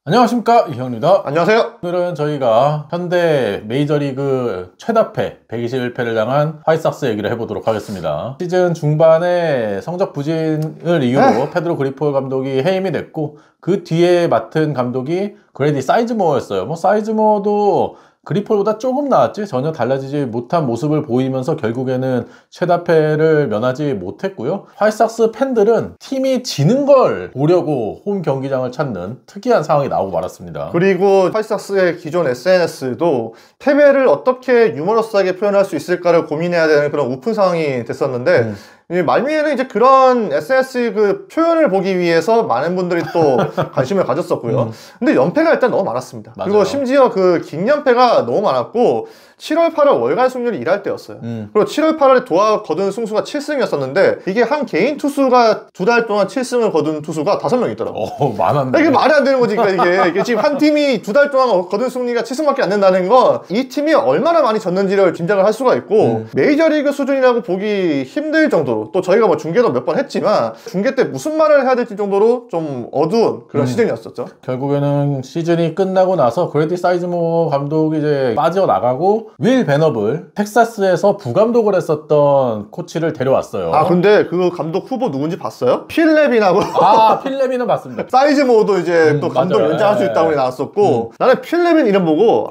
안녕하십니까, 이형입니다. 안녕하세요. 오늘은 저희가 현대 메이저리그 최다패 121패를 향한 화이트삭스 얘기를 해보도록 하겠습니다. 시즌 중반에 성적 부진을 이유로 페드로 그리폴 감독이 해임이 됐고, 그 뒤에 맡은 감독이 그레디 사이즈모어였어요. 사이즈모어도 그리폴보다 조금 나았지 전혀 달라지지 못한 모습을 보이면서 결국에는 최다패를 면하지 못했고요. 화이트삭스 팬들은 팀이 지는 걸 보려고 홈 경기장을 찾는 특이한 상황이 나오고 말았습니다. 그리고 화이트삭스의 기존 SNS도 패배를 어떻게 유머러스하게 표현할 수 있을까를 고민해야 되는 그런 오픈 상황이 됐었는데 말미에는 이제 그런 SNS 그 표현을 보기 위해서 많은 분들이 또 관심을 가졌었고요. 근데 연패가 일단 너무 많았습니다. 맞아요. 그리고 심지어 그 긴 연패가 너무 많았고 7월 8월 월간 승률이 1할 때였어요. 그리고 7월 8월에 도하 거둔 승수가 7승이었었는데 이게 한 개인 투수가 두 달 동안 7승을 거둔 투수가 5명 있더라고요. 많았네. 이게 말이 안 되는 거지. 그러니까 이게 지금 한 팀이 두 달 동안 거둔 승리가 7승밖에 안 된다는 건 이 팀이 얼마나 많이 졌는지를 짐작을 할 수가 있고 메이저리그 수준이라고 보기 힘들 정도로, 또 저희가 뭐 중계도 몇 번 했지만 중계 때 무슨 말을 해야 될지 정도로 좀 어두운 그런 시즌이었었죠. 결국에는 시즌이 끝나고 나서 그레디 사이즈모 감독이 이제 빠져나가고 윌 베너블, 텍사스에서 부감독을 했었던 코치를 데려왔어요. 아 근데 그 감독 후보 누군지 봤어요? 필 레빈하고 필 레빈은 맞습니다. 사이즈모도 이제 또 감독 맞아요. 연장할 수 있다고 나왔었고 나는 필 레빈 이름 보고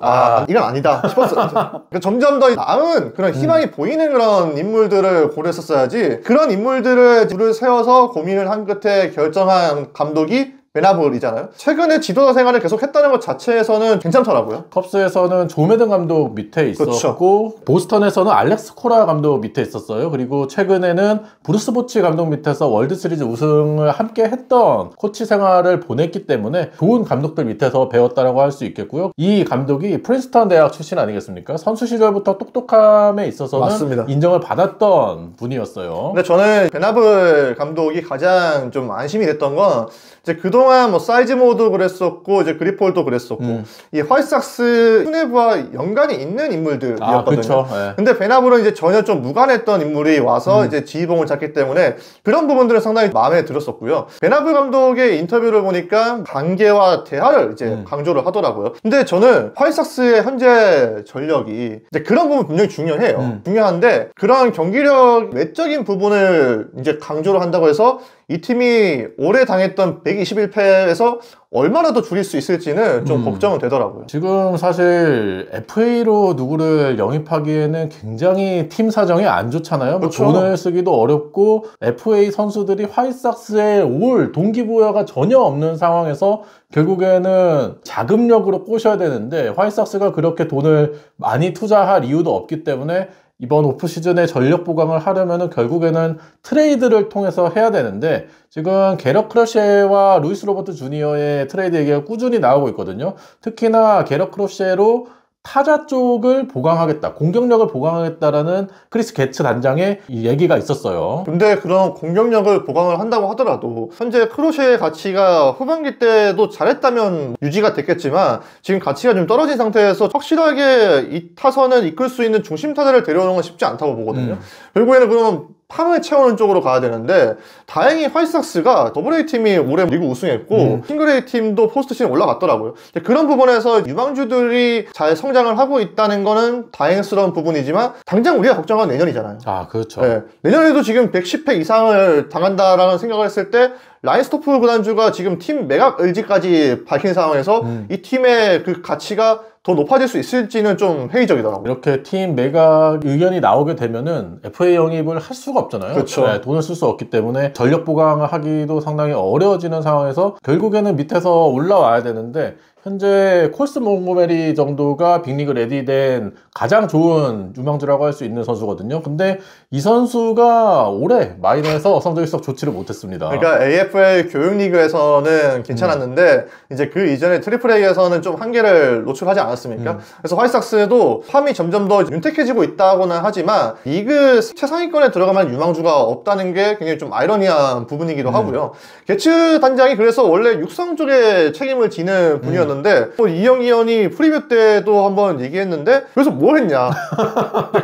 이건 아니다 싶었어요. 그러니까 점점 더 남은 그런 희망이 보이는 그런 인물들을 고려했었어야지, 그런 인물들을 줄을 세워서 고민을 한 끝에 결정한 감독이 베나블이잖아요. 최근에 지도자 생활을 계속 했다는 것 자체에서는 괜찮더라고요. 컵스에서는 조 매든 감독 밑에 있었고, 그렇죠. 보스턴에서는 알렉스 코라 감독 밑에 있었어요. 그리고 최근에는 브루스 보치 감독 밑에서 월드시리즈 우승을 함께 했던 코치 생활을 보냈기 때문에 좋은 감독들 밑에서 배웠다라고 할 수 있겠고요. 이 감독이 프린스턴 대학 출신 아니겠습니까? 선수 시절부터 똑똑함에 있어서는 맞습니다. 인정을 받았던 분이었어요. 근데 저는 베나블 감독이 가장 좀 안심이 됐던 건 이제 그동안 뭐 사이즈모도 그랬었고 이제 그리폴도 그랬었고 이 화이트삭스 수뇌부와 연관이 있는 인물들이었거든요. 그렇죠. 네. 근데 베나블은 이제 전혀 좀 무관했던 인물이 와서 이제 지휘봉을 잡기 때문에 그런 부분들은 상당히 마음에 들었었고요. 베나블 감독의 인터뷰를 보니까 관계와 대화를 이제 강조를 하더라고요. 근데 저는 화이트삭스의 현재 전력이 이제 그런 부분 분명히 중요해요. 중요한데 그런 경기력 외적인 부분을 이제 강조를 한다고 해서 이 팀이 올해 당했던 121패에서 얼마나 더 줄일 수 있을지는 좀 걱정은 되더라고요. 지금 사실 FA로 누구를 영입하기에는 굉장히 팀 사정이 안 좋잖아요. 그렇죠. 돈을 쓰기도 어렵고 FA 선수들이 화이트삭스에 올 동기부여가 전혀 없는 상황에서 결국에는 자금력으로 꼬셔야 되는데 화이트삭스가 그렇게 돈을 많이 투자할 이유도 없기 때문에 이번 오프시즌에 전력 보강을 하려면 결국에는 트레이드를 통해서 해야 되는데, 지금 게럿 크러쉬와 루이스 로버트 주니어의 트레이드 얘기가 꾸준히 나오고 있거든요. 특히나 게럿 크러쉬로 타자 쪽을 보강하겠다, 공격력을 보강하겠다라는 크리스 게츠 단장의 이 얘기가 있었어요. 근데 그런 공격력을 보강을 한다고 하더라도 현재 크로셰의 가치가 후반기 때도 잘했다면 유지가 됐겠지만 지금 가치가 좀 떨어진 상태에서 확실하게 이 타선을 이끌 수 있는 중심 타자를 데려오는 건 쉽지 않다고 보거든요. 결국에는 그러면 팜을 채우는 쪽으로 가야 되는데, 다행히 화이트삭스가 더블A 팀이 올해 리그 우승했고 싱글A 팀도 포스트 시즌 올라갔더라고요. 그런 부분에서 유망주들이 잘 성장을 하고 있다는 거는 다행스러운 부분이지만 당장 우리가 걱정하는 내년이잖아요. 그렇죠. 네. 내년에도 지금 110회 이상을 당한다라는 생각을 했을 때 라인스토프 구단주가 지금 팀 매각 의지까지 밝힌 상황에서 이 팀의 그 가치가 더 높아질 수 있을지는 좀 회의적이더라고요. 이렇게 팀 매각 의견이 나오게 되면은 FA 영입을 할 수가 없잖아요. 그렇죠. 네, 돈을 쓸 수 없기 때문에 전력 보강을 하기도 상당히 어려워지는 상황에서 결국에는 밑에서 올라와야 되는데, 현재 콜스 몽고메리 정도가 빅리그 레디된 가장 좋은 유망주라고 할 수 있는 선수거든요. 근데 이 선수가 올해 마이너에서 성적이 썩 좋지를 못했습니다. 그러니까 AFL 교육리그에서는 괜찮았는데 이제 그 이전에 트리플 A에서는 좀 한계를 노출하지 않았습니까? 그래서 화이트삭스도 팜이 점점 더 윤택해지고 있다고는 하지만 리그 최상위권에 들어가면 유망주가 없다는 게 굉장히 좀 아이러니한 부분이기도 하고요. 게츠 단장이 그래서 원래 육성 쪽에 책임을 지는 분이었는데 또 이영희 의원이 프리뷰 때도 한번 얘기했는데 그래서 뭘 했냐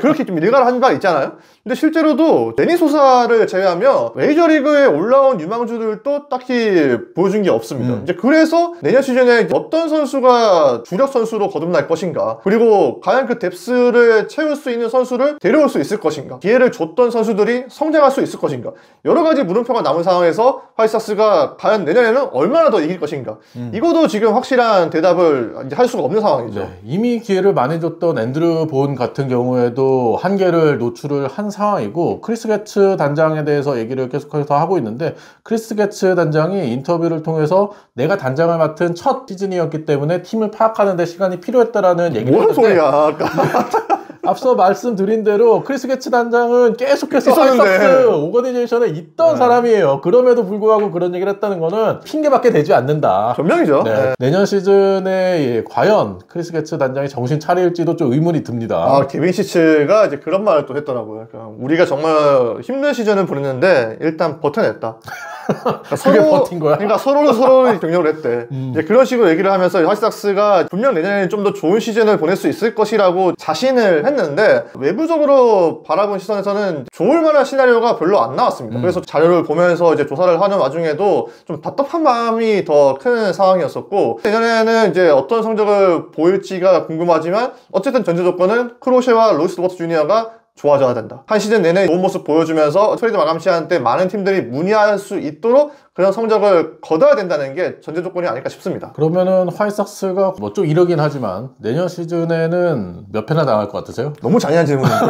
그렇게 좀 일가를 한 바 있잖아요. 근데 실제로도 데니 소사를 제외하면 메이저리그에 올라온 유망주들도 딱히 보여준 게 없습니다. 이제 그래서 내년 시즌에 어떤 선수가 주력 선수로 거듭날 것인가, 그리고 과연 그 뎁스를 채울 수 있는 선수를 데려올 수 있을 것인가, 기회를 줬던 선수들이 성장할 수 있을 것인가, 여러 가지 물음표가 남은 상황에서 화이트삭스가 과연 내년에는 얼마나 더 이길 것인가, 이것도 지금 확실한 대답을 이제 할 수가 없는 상황이죠. 네, 이미 기회를 많이 줬던 앤드류 본 같은 경우에도 한계를 노출을 한 상황이고, 크리스 게츠 단장에 대해서 얘기를 계속해서 하고 있는데, 크리스 게츠 단장이 인터뷰를 통해서 내가 단장을 맡은 첫 시즌이었기 때문에 팀을 파악하는 데 시간이 필요했다라는 얘기를 뭔 했는데, 소리야. 앞서 말씀드린 대로 크리스 게츠 단장은 계속해서 있었는데. 화이트삭스 오거니제이션에 있던 사람이에요. 그럼에도 불구하고 그런 얘기를 했다는 거는 핑계밖에 되지 않는다. 변명이죠. 네. 내년 시즌에 과연 크리스 게츠 단장이 정신 차릴지도 좀 의문이 듭니다. 아, 케빈 시츠가 이제 그런 말을 또 했더라고요. 그러니까 우리가 정말 힘든 시즌을 보냈는데 일단 버텨냈다. 그러니까 그게 버틴 거야? 그러니까 서로 경력을 했대. 이제 그런 식으로 얘기를 하면서 화이트삭스가 분명 내년에는 좀 더 좋은 시즌을 보낼 수 있을 것이라고 자신을 했는데, 외부적으로 바라본 시선에서는 좋을 만한 시나리오가 별로 안 나왔습니다. 그래서 자료를 보면서 이제 조사를 하는 와중에도 좀 답답한 마음이 더 큰 상황이었었고, 내년에는 이제 어떤 성적을 보일지가 궁금하지만 어쨌든 전제 조건은 크로셰와 루이스 로버트 주니어가 좋아져야 된다. 한 시즌 내내 좋은 모습 보여주면서 트레이드 마감 시한 때 많은 팀들이 문의할 수 있도록 그런 성적을 거둬야 된다는 게 전제 조건이 아닐까 싶습니다. 그러면은 화이트삭스가 뭐 좀 이러긴 하지만 내년 시즌에는 몇 패나 당할 것 같으세요? 너무 잔인한 질문인데.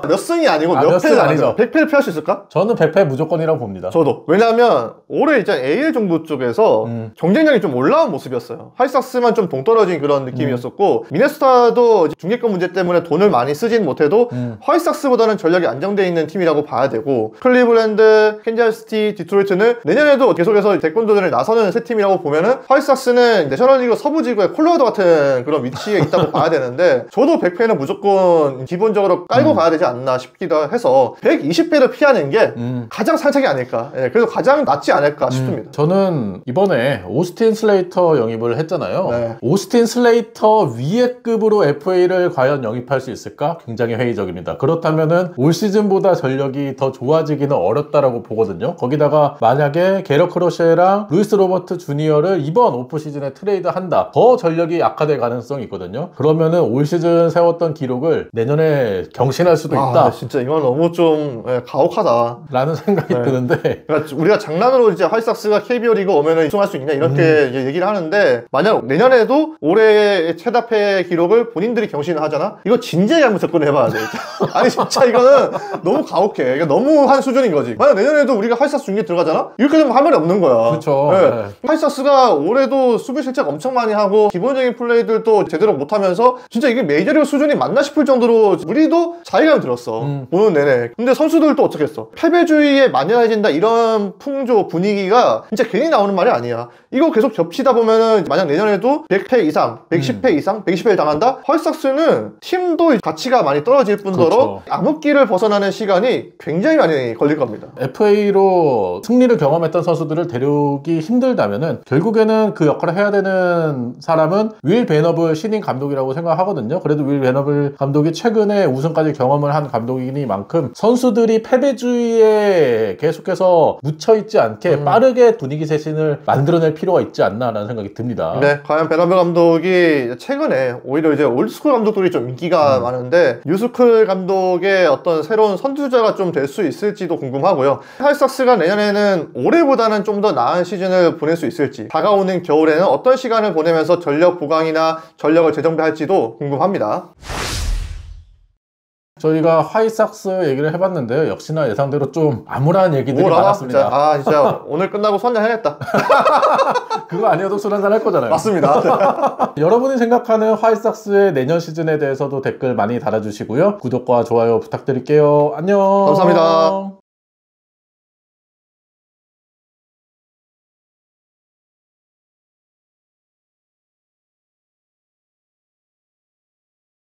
몇 승이 아니고 몇 몇 패는 승 아니죠. 100패를 피할 수 있을까? 저는 100패 무조건이라고 봅니다. 저도. 왜냐하면 올해 이제 AL 정도 쪽에서 경쟁력이 좀 올라온 모습이었어요. 화이트삭스만 좀 동떨어진 그런 느낌이었었고, 미네소타도 중계권 문제 때문에 돈을 많이 쓰진 못해도 화이트삭스보다는 전력이 안정되어 있는 팀이라고 봐야 되고, 클리블랜드, 캔자스시티, 디트로이트는 내년에도 계속해서 태권도전을 나서는 세 팀이라고 보면은 화이트삭스는 내셔널리그 서부지구의 콜로라도 같은 그런 위치에 있다고 봐야 되는데, 저도 100패는 무조건 기본적으로 깔고 가야 되지 않나 싶기도 해서 120패를 피하는 게 가장 상책이 아닐까, 예, 그래서 가장 낫지 않을까 싶습니다. 저는 이번에 오스틴 슬레이터 영입을 했잖아요. 네. 오스틴 슬레이터 위의 급으로 FA를 과연 영입할 수 있을까? 굉장히 회의적입니다. 그렇다면은 올 시즌보다 전력이 더 좋아지기는 어렵다라고 보거든요. 거기다가 만약에 게러 크로셰랑 루이스 로버트 주니어를 이번 오프 시즌에 트레이드 한다, 더 전력이 약화될 가능성이 있거든요. 그러면은 올 시즌 세웠던 기록을 내년에 경신할 수도 있다. 진짜 이건 너무 좀 가혹하다 라는 생각이 드는데, 그러니까 우리가 장난으로 이제 화이트삭스가 KBO 리그 오면은 우승할 수 있냐 이렇게 이제 얘기를 하는데, 만약 내년에도 올해의 최다패 기록을 본인들이 경신을 하잖아? 이거 진지하게 한번 접근을 해봐야 돼. 아니 진짜 이거는 너무 가혹해. 이게 너무 한 수준인 거지. 만약 내년에도 우리가 화이트삭스 중계 들어가잖아? 이렇게 되면 할 말이 없는 거야. 그렇죠. 네. 네. 화이트삭스가 올해도 수비 실책 엄청 많이 하고 기본적인 플레이들도 제대로 못하면서 진짜 이게 메이저리그 수준이 맞나 싶을 정도로 우리도 자괴감이 들었어. 보는 내내. 근데 선수들도 어떻게 했어? 패배주의에 만연해진다 이런 풍조 분위기가 진짜 괜히 나오는 말이 아니야. 이거 계속 겹치다 보면은 만약 내년에도 100패 이상, 110패 이상, 120패를 당한다? 화이트삭스는 팀도 가치가 많이 떨어질 뿐더러 그렇죠. 암흑기를 벗어나는 시간이 굉장히 많이 걸릴 겁니다. FA로 승리를 경험했던 선수들을 데려오기 힘들다면은 결국에는 그 역할을 해야 되는 사람은 윌 베너블 신인 감독이라고 생각하거든요. 그래도 윌 베너블 감독이 최근에 우승까지 경험을 한 감독이니만큼 선수들이 패배주의에 계속해서 묻혀있지 않게 빠르게 분위기 쇄신을 만들어낼 필요가 있지 않나라는 생각이 듭니다. 네, 과연 베너블 감독이 최근에 오히려 이제 올드스쿨 감독들이 좀 인기가 많은데 뉴스쿨 감독의 어떤 새로운 선두주자가 좀 될 수 있을지도 궁금하고요. 화이트삭스가 내년에는 올해보다는 좀 더 나은 시즌을 보낼 수 있을지, 다가오는 겨울에는 어떤 시간을 보내면서 전력 보강이나 전력을 재정비할지도 궁금합니다. 저희가 화이트삭스 얘기를 해봤는데요. 역시나 예상대로 좀 암울한 얘기들이 뭐라? 많았습니다. 진짜 오늘 끝나고 술 한잔 해야겠다. 그거 아니어도 술 한잔 할 거잖아요. 맞습니다. 여러분이 생각하는 화이트삭스의 내년 시즌에 대해서도 댓글 많이 달아주시고요. 구독과 좋아요 부탁드릴게요. 안녕. 감사합니다.